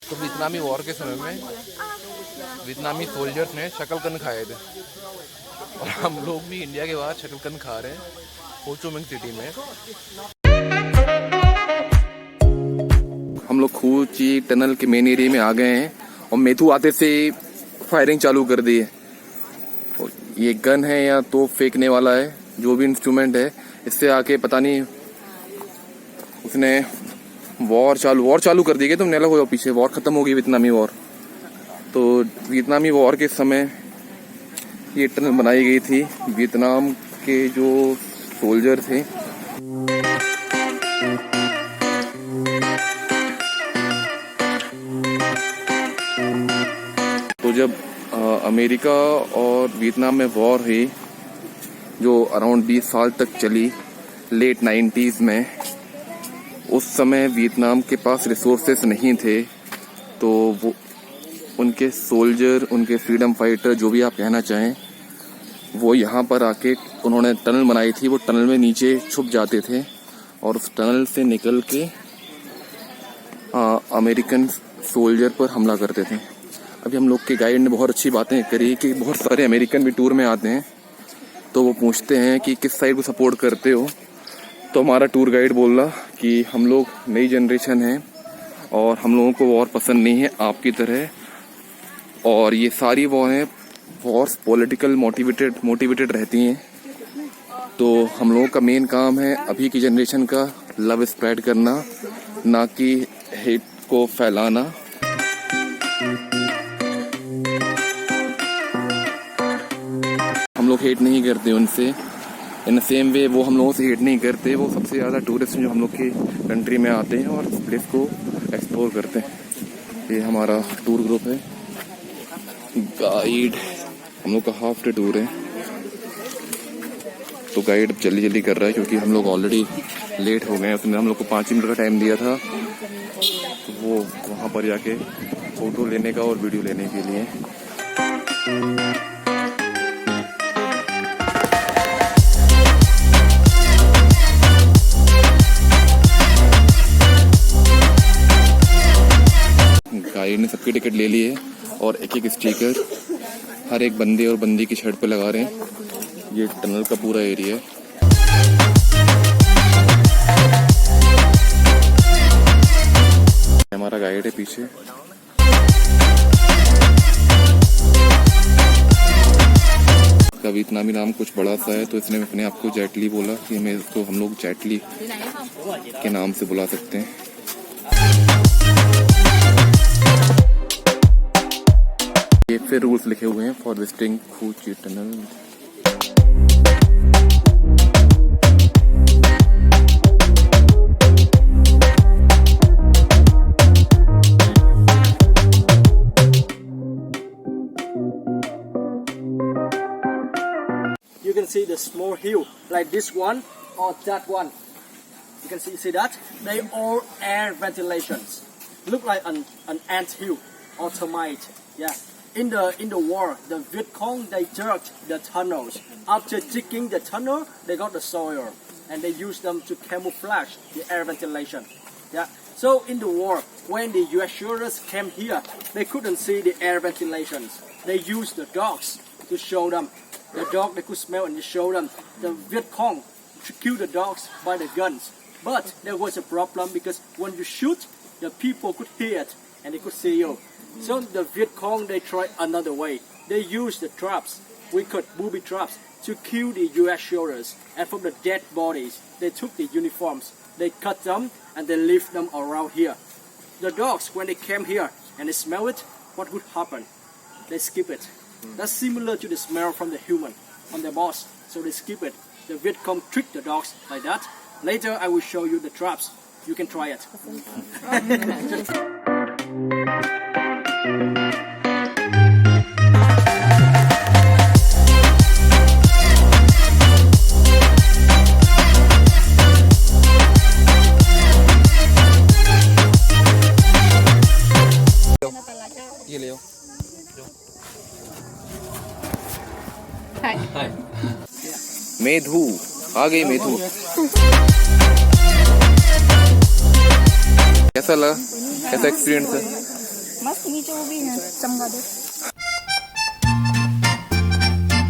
तो वियतनामी वॉर के समय में वियतनामी सोल्जर्स ने शकरकंद खाए थे और हम लोग भी इंडिया के बाहर शकरकंद खा रहे हैं हो ची मिन्ह सिटी में। हम लोग हो ची टनल के मेन एरिया में आ गए हैं और मेथू आते से फायरिंग चालू कर दी है। ये गन है या तो फेंकने वाला है, जो भी इंस्ट्रूमेंट है, इससे आके पता नहीं उसने वॉर चालू कर दी। तुमने अलग हो जाओ पीछे, वॉर खत्म हो गई वियतनामी वॉर। तो वियतनामी वॉर के समय ये टनल बनाई गई थी। वियतनाम के जो सोल्जर थे तो जब अमेरिका और वियतनाम में वॉर हुई जो अराउंड 20 साल तक चली, लेट 90s में, उस समय वियतनाम के पास रिसोर्सेस नहीं थे। तो वो उनके सोल्जर, उनके फ्रीडम फाइटर, जो भी आप कहना चाहें, वो यहाँ पर आके उन्होंने टनल बनाई थी। वो टनल में नीचे छुप जाते थे और उस टनल से निकल के अमेरिकन सोल्जर पर हमला करते थे। अभी हम लोग के गाइड ने बहुत अच्छी बातें करी कि बहुत सारे अमेरिकन भी टूर में आते हैं, तो वो पूछते हैं कि किस साइड को सपोर्ट करते हो। तो हमारा टूर गाइड बोला कि हम लोग नई जनरेशन हैं और हम लोगों को वॉर पसंद नहीं है आपकी तरह, और ये सारी वॉर्स पॉलिटिकल मोटिवेटेड रहती हैं। तो हम लोगों का मेन काम है अभी की जनरेशन का लव स्प्रेड करना, ना कि हेट को फैलाना। हम लोग हेट नहीं करते उनसे, इन सेम वे वो हम लोगों से हेट नहीं करते। वो सबसे ज़्यादा टूरिस्ट जो हम लोग की कंट्री में आते हैं और इस प्लेस को एक्सप्लोर करते हैं। ये हमारा टूर ग्रुप है। गाइड, हम लोग का हाफ डे टूर है, तो गाइड जल्दी कर रहा है क्योंकि हम लोग ऑलरेडी लेट हो गए हैं। उसने हम लोग को 5 मिनट का टाइम दिया था, तो वो वहाँ पर जाके फ़ोटो लेने का और वीडियो लेने के लिए। गाइड ने सबकी टिकट ले ली है और एक एक स्टिकर हर एक बंदे और बंदी की शर्ट पे लगा रहे हैं। ये टनल का पूरा एरिया है। हमारा गाइड है पीछे। इसका वियतनामी नाम कुछ बड़ा सा है, तो इसने अपने आप को जेटली बोला कि हमें इसको हम लोग जेटली के नाम से बुला सकते हैं। ये फिर रूल्स लिखे हुए हैं फॉर विजिटिंग हो ची tunnel. You can see the small hill like this one or that one. You can see that they all air ventilations. Look like an ant hill or termite. Yeah. In the war, the Viet Cong, they dug the tunnels. After digging the tunnel, they got the soil and they used them to camouflage the air ventilation. Yeah. So in the war, when the US soldiers came here, they couldn't see the air ventilations. They used the dogs to show them. The dog, they could smell and they show them. The Viet Cong killed the dogs by the guns. But there was a problem because when you shoot, the people could hear it and they could see you. So the Viet Cong, they tried another way. They used the traps, we called booby traps, to kill the US soldiers. And from the dead bodies, they took the uniforms, they cut them and they left them around here. The dogs, when they came here and they smell it, what would happen? They skip it. That's similar to the smell from the human on their boss. So they skip it. The Viet Cong tricked the dogs like that. Later I will show you the traps. You can try it. ये ले मेधू आ गई। मेधू कैसा लगा, कैसा experience है? मस्त नीचे वो भी है चमगादड़.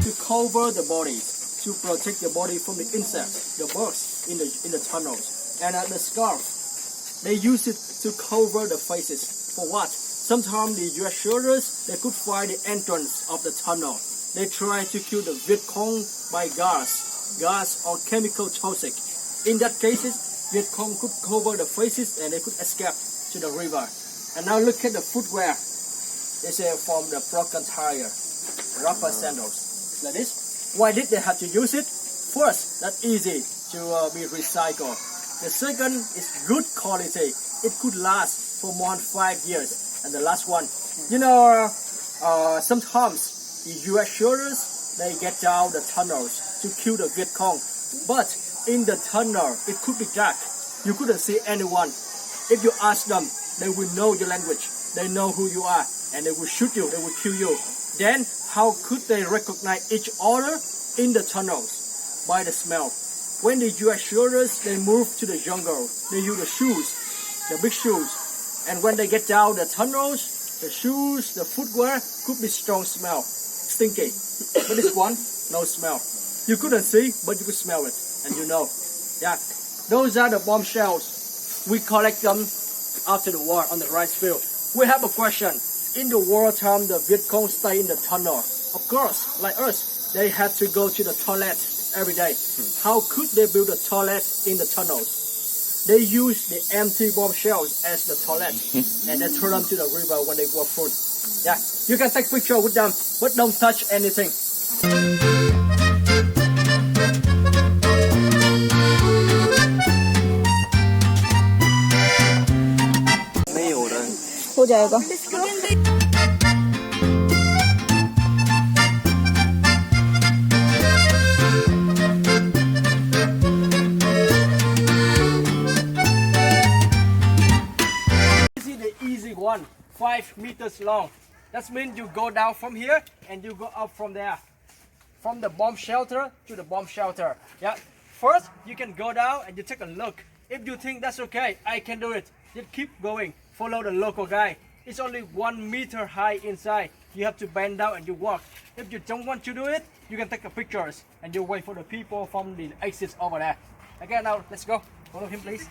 To cover the body, to protect the body from the insects, the bugs in the tunnels, and the scarf. They use it to cover the faces. For what? Sometimes the US soldiers they could find the entrance of the tunnel. They try to kill the Viet Cong by gas or chemical toxic. In that cases, Viet Cong could cover the faces and they could escape to the river. And now look at the footwear. It's from the broken tire, rubber sandals. Like this. Why did they have to use it? First, that's easy to be recycled. The second is good quality. It could last for more than 5 years. And the last one, sometimes the US soldiers they get down the tunnels to kill the Viet Cong. But in the tunnel, it could be dark. You couldn't see anyone. If you ask them, they will know your language. They know who you are, and they will shoot you. They will kill you. Then, how could they recognize each other in the tunnels? By the smell. When the US soldiers they move to the jungle, they use the shoes, the big shoes, and when they get down the tunnels, the shoes, the footwear could be strong smell, stinky. But this one, no smell. You couldn't see, but you could smell it, and you know. Yeah, those are the bombshells. We collect them after the war on the rice field. We have a question. In the wartime, the Viet Cong stay in the tunnel. Of course, like us, they had to go to the toilet every day. How could they build a toilet in the tunnels? They use the empty bomb shells as the toilet and they throw them to the river when they go through. Yeah, you can take picture with them, but don't touch anything. हो जाएगा. This is the easy one, 5 meters long. That means you go down from here and you go up from there. From the bomb shelter to the bomb shelter. Yeah. First, you can go down and you take a look. If you think that's okay, I can do it. Just keep going. Follow the local guy. It's only 1 meter high inside. You have to bend down and you walk. If you don't want to do it, you can take a pictures and you wait for the people from the exits over there. Okay, now let's go. Follow him, please.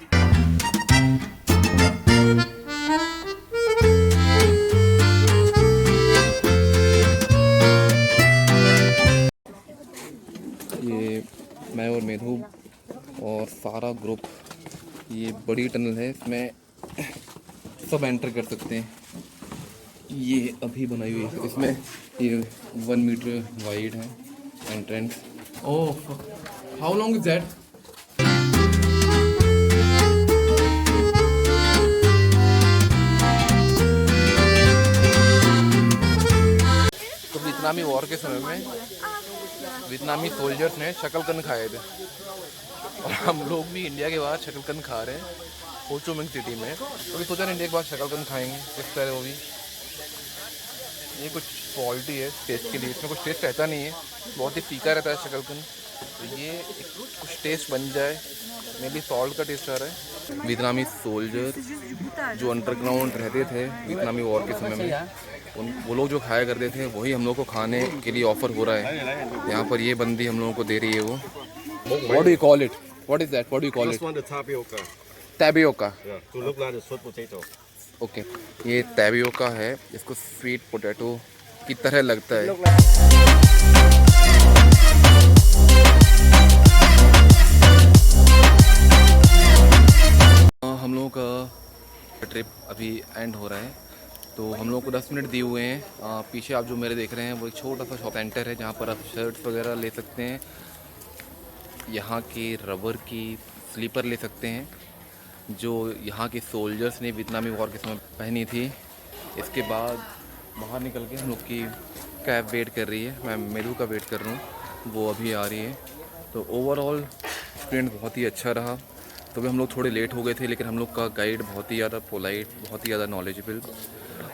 ये मैं और मेधू और सारा group ये बड़ी tunnel है, इसमें सब एंटर कर सकते हैं. ये अभी बनाई हुई है, इसमें ये 1 मीटर वाइड है entrance. Oh, how long is that? तो वियतनामी वॉर के समय में वियतनामी सोल्जर्स ने शकलकंद खाए थे और हम लोग भी इंडिया के बाद शकलकंद खा रहे हैं हो ची मिन्ह सिटी में. तो भी सोचा इंडिया के बाद शकलकंद खाएंगे किस तरह. वो भी ये कुछ फॉल्टी है टेस्ट के लिए, इसमें कुछ टेस्ट रहता नहीं है, बहुत ही फीका रहता है शकलकंद. तो ये कुछ टेस्ट बन जाए, मे बी सॉल्ट का टेस्ट आ रहा है. वियतनामी सोल्जर जो अंडरग्राउंड रहते थे वियतनामी वॉर के समय में, वो लोग जो खाया करते थे वही हम लोग को खाने के लिए ऑफर हो रहा है. यहाँ पर ये बंदी हम लोगों को दे रही है वो. What do you call it? What is that? What do you call This it? one the tapioca. Tapioca. Yeah, to look like the sweet potato. Okay, ये tapioca है, इसको स्वीट पोटैटो की तरह लगता है. हम लोगों का ट्रिप अभी एंड हो रहा है, तो हम लोगों को 10 मिनट दिए हुए हैं. पीछे आप जो मेरे देख रहे हैं वो एक छोटा सा शॉप सेंटर है जहाँ पर आप शर्ट्स वगैरह ले सकते हैं, यहाँ के रबर की स्लीपर ले सकते हैं जो यहाँ के सोल्जर्स ने वियतनामी वॉर के समय पहनी थी. इसके बाद बाहर निकल के हम लोग की कैब वेट कर रही है, मैं मेधू का वेट कर रहा हूँ, वो अभी आ रही है. तो ओवरऑल एक्सपीरियंस बहुत ही अच्छा रहा. तो भी हम लोग थोड़े लेट हो गए थे, लेकिन हम लोग का गाइड बहुत ही ज़्यादा पोलाइट, बहुत ही ज़्यादा नॉलेजेबल,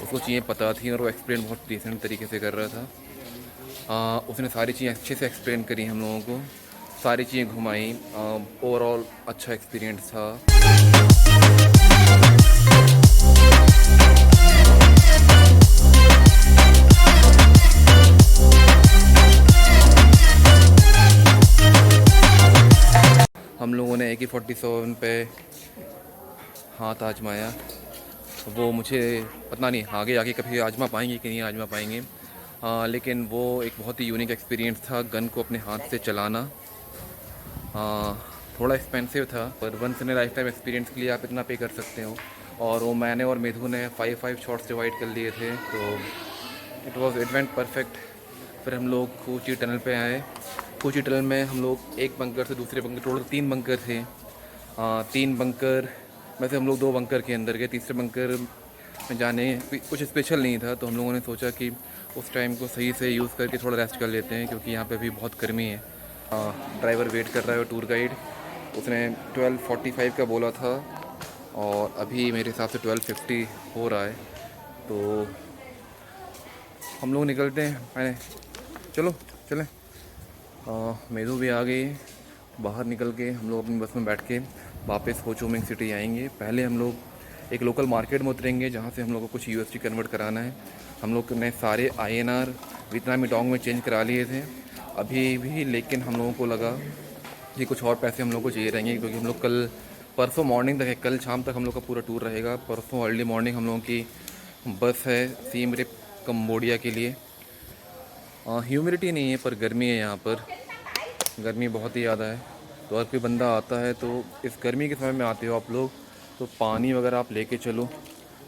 उसको चीज़ें पता थी और वो एक्सप्लेन बहुत डिसेंट तरीके से कर रहा था. उसने सारी चीज़ें अच्छे से एक्सप्लेन करी हम लोगों को, सारी चीज़ें घुमाई. ओवरऑल अच्छा एक्सपीरियंस था. AK-47 पे हाथ आजमाया, वो मुझे पता नहीं आगे आके कभी आजमा पाएंगे कि नहीं आजमा पाएंगे। लेकिन वो एक बहुत ही यूनिक एक्सपीरियंस था गन को अपने हाथ से चलाना। थोड़ा एक्सपेंसिव था, पर once in a lifetime experience के लिए आप इतना पे कर सकते हो। और वो मैंने और मेधु ने 5 शॉट्स डिवाइड कर लिए थे, तो इट वेंट परफेक्ट। फिर हम लोग कोची टनल पे आए। कोची टनल में हम लोग एक बंकर से दूसरे बंकर, टोटल 3 बंकर थे। 3 बंकर में से हम लोग 2 बंकर के अंदर गए। तीसरे बंकर में जाने कुछ स्पेशल नहीं था, तो हम लोगों ने सोचा कि उस टाइम को सही से यूज़ करके थोड़ा रेस्ट कर लेते हैं, क्योंकि यहाँ पे अभी बहुत गर्मी है। ड्राइवर वेट कर रहा है, टूर गाइड, उसने 12:45 का बोला था और अभी मेरे हिसाब से 12:50 हो रहा है। तो हम लोग निकलते हैं। मैंने चलो चलें। मेधु भी आ गई। बाहर निकल के हम लोग अपनी बस में बैठ के वापस हो ची मिन्ह सिटी आएंगे। पहले हम लोग एक लोकल मार्केट में उतरेंगे, जहाँ से हम लोग को कुछ USD कन्वर्ट कराना है। हम लोग ने सारे INR वियतनामी डोंग में चेंज करा लिए थे अभी भी, लेकिन हम लोगों को लगा कि कुछ और पैसे हम लोग को चाहिए रहेंगे, क्योंकि हम लोग परसों मॉर्निंग तक है, कल शाम तक हम लोग का पूरा टूर रहेगा। परसों अर्ली मॉर्निंग हम लोगों की बस है सीम रिप कम्बोडिया के लिए। ह्यूमिडिटी नहीं है, पर गर्मी है यहाँ पर, गर्मी बहुत ही ज़्यादा है। तो अगर कोई बंदा आता है तो इस गर्मी के समय में आते हो आप लोग, तो पानी वगैरह आप लेके चलो।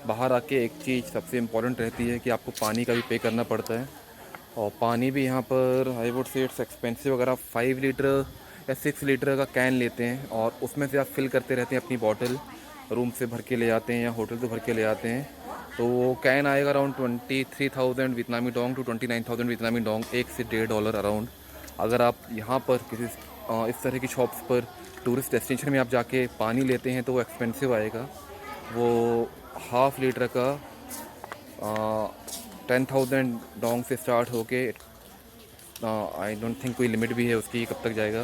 बाहर आके एक चीज़ सबसे इम्पॉर्टेंट रहती है कि आपको पानी का भी पे करना पड़ता है, और पानी भी यहाँ पर I would say it's expensive. अगर आप 5 लीटर या 6 लीटर का कैन लेते हैं और उसमें से आप फिल करते रहते हैं अपनी बॉटल, रूम से भर के ले जाते हैं या होटल से भर के ले जाते हैं, तो वो कैन आएगा अराउंड 23,000 वियतनामी डोंग टू 29,000 वियतनामी डोंग, $1 से $1.5 अराउंड। अगर आप यहाँ पर किसी इस तरह की शॉप्स पर टूरिस्ट डेस्टिनेशन में आप जाके पानी लेते हैं तो वो एक्सपेंसिव आएगा। वो ½ लीटर का 10,000 डोंग से स्टार्ट होके आई डोंट थिंक कोई लिमिट भी है उसकी कब तक जाएगा,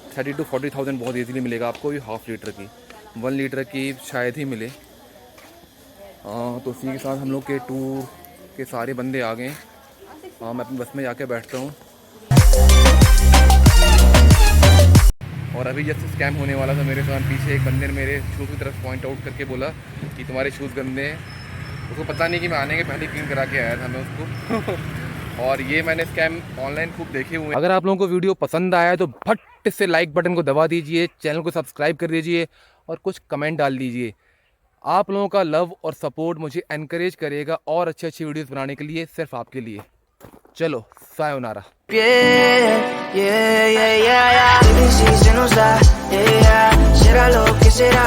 30,000 to 40,000 बहुत इजीली मिलेगा आपको ये ½ लीटर की। 1 लीटर की शायद ही मिले। तो उसी के साथ हम लोग के टूर के सारे बंदे आ गए। मैं अपनी बस में जाके बैठता हूँ। और अभी जैसे स्कैम होने वाला था मेरे साथ, पीछे एक बंदे ने मेरे शूज़ की तरफ पॉइंट आउट करके बोला कि तुम्हारे शूज़ गंदे हैं। उसको पता नहीं कि मैं आने के पहले क्लीन करा के आया था मैं उसको। और ये मैंने स्कैम ऑनलाइन खूब देखे हुए हैं। अगर आप लोगों को वीडियो पसंद आया तो फट से लाइक बटन को दबा दीजिए, चैनल को सब्सक्राइब कर दीजिए और कुछ कमेंट डाल दीजिए। आप लोगों का लव और सपोर्ट मुझे एनकरेज करेगा और अच्छी वीडियोस बनाने के लिए, सिर्फ आपके लिए। चलो sayonara. Baby, si se nos da, será lo que será.